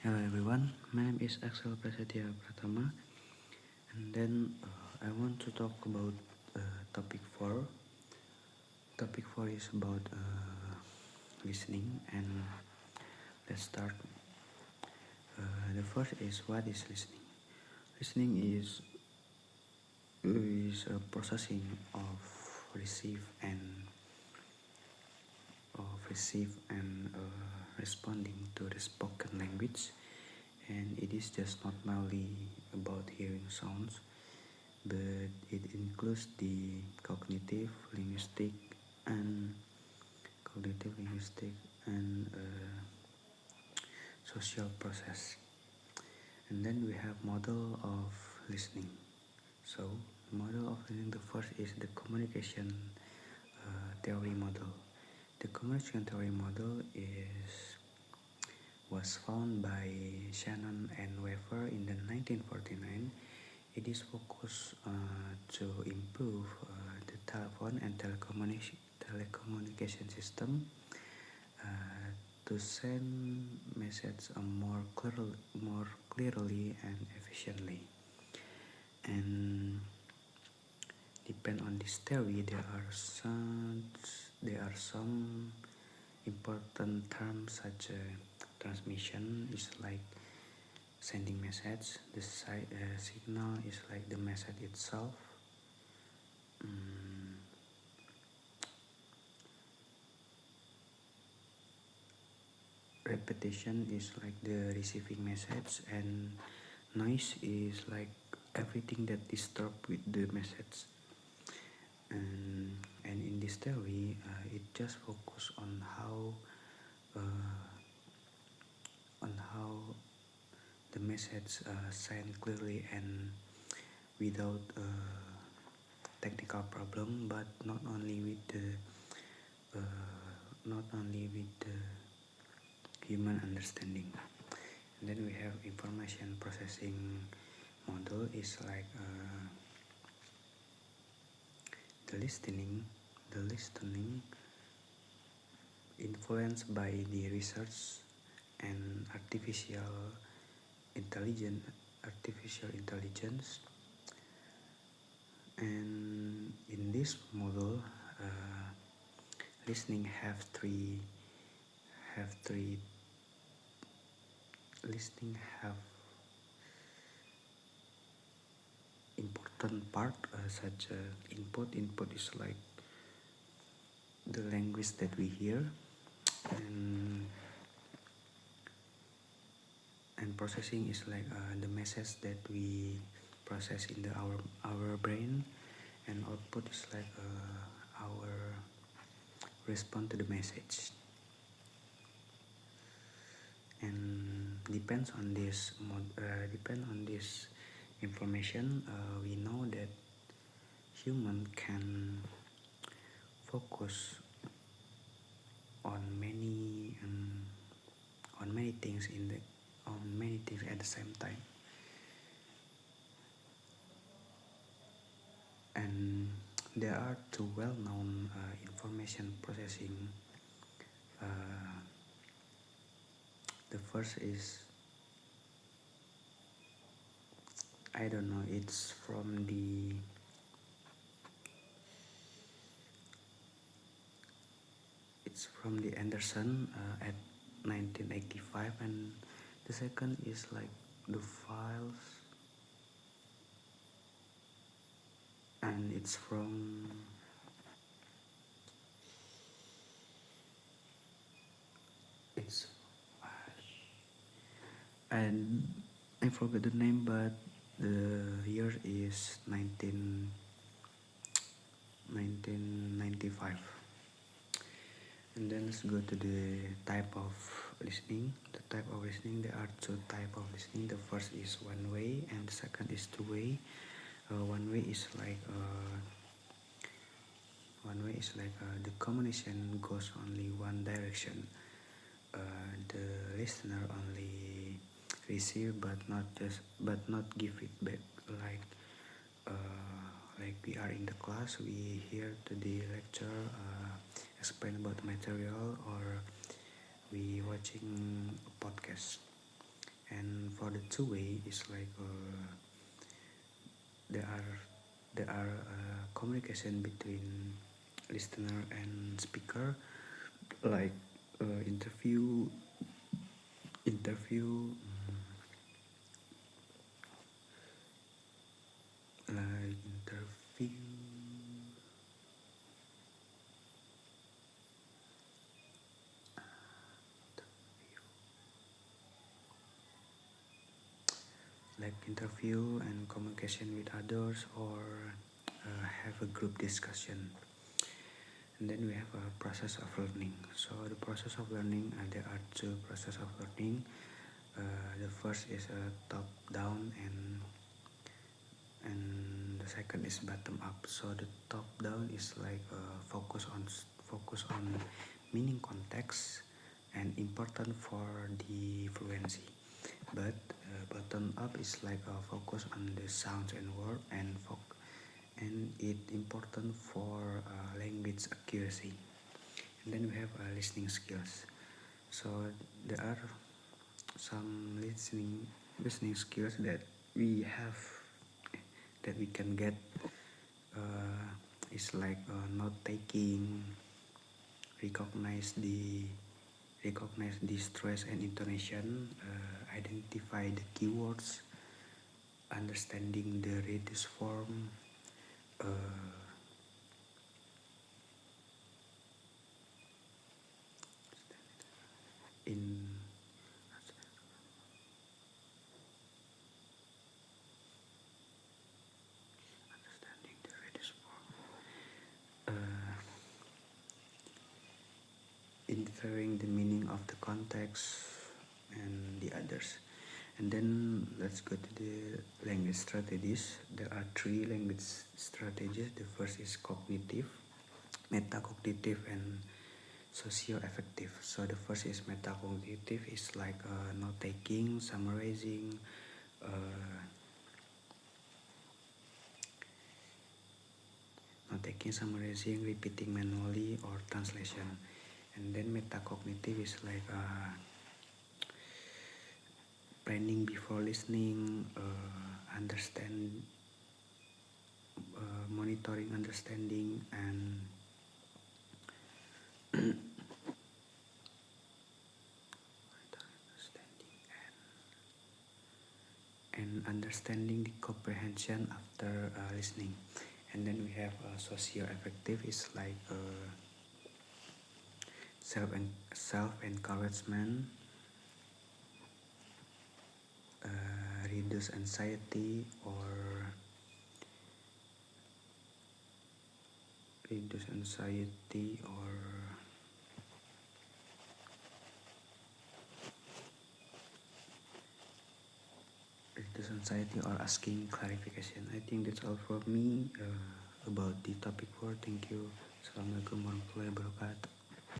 Hello everyone, my name is AxelPP2410732014-Intro and then I want to talk about topic 4. Topic 4 is about listening, and let's start. The first is, what is listening? Listening is a processing of receive and responding to the spoken language, and it is just not merely about hearing sounds, but it includes the cognitive, linguistic, and social process. And then we have model of listening. So, model of listening, the first is the communication theory model. The communication theory model was found by Shannon and Weaver in the 1949. It is focused to improve the telephone and telecommunication system to send messages more clearly and efficiently. And depend on this theory, there are some important terms such as transmission is like sending message, the signal is like the message itself. Repetition is like the receiving message, and noise is like everything that disturb with the message. And in this theory, it just focus on how the message sent clearly and without technical problem, but not only with the human understanding. And then we have information processing model is like the listening influenced by the research and artificial intelligence. And in this model, listening have important part such input is like the language that we hear, and processing is like the message that we process in our brain, and output is like our response to the message. And depends on this information, we know that human can focus on many things at the same time. And there are two well-known information processing. The first is, I don't know, it's from the Anderson at 1985, and the second is like the files, and it's from and I forgot the name, but the year is 1995. And then let's go to the type of listening. The type of listening, there are two types of listening. The first is one way, and the second is two way. One way is like the communication goes only one direction. The listener only receive but not give feedback, like we are in the class, we hear to the lecture explain about material, or we watching a podcast. And for the two-way is like there are communication between listener and speaker, like interview like interview interview and communication with others, or have a group discussion. And then we have a process of learning. So the process of learning, there are two process of learning. The first is top down, and the second is bottom up. So the top down is like focus on meaning, context, and important for the fluency. But bottom up is like focus on the sounds and word, and it important for language accuracy. And then we have listening skills. So there are some listening skills that we have, that we can get. Is like note taking, recognize the stress and intonation, identify the keywords, understanding the reduced form, in understanding the reduced form, inferring the meaning of the context and the others. And then let's go to the language strategies. There are three language strategies. The first is cognitive, metacognitive, and socio-affective. So the first is metacognitive, is like note taking, summarizing, repeating manually, or translation. And then metacognitive is like planning before listening, monitoring understanding, and understanding the comprehension after listening. And then we have socio-affective, is like self-encouragement, reduce anxiety, or asking clarification. I think that's all from me about the topic 4. Thank you. Assalamualaikum warahmatullahi wabarakatuh.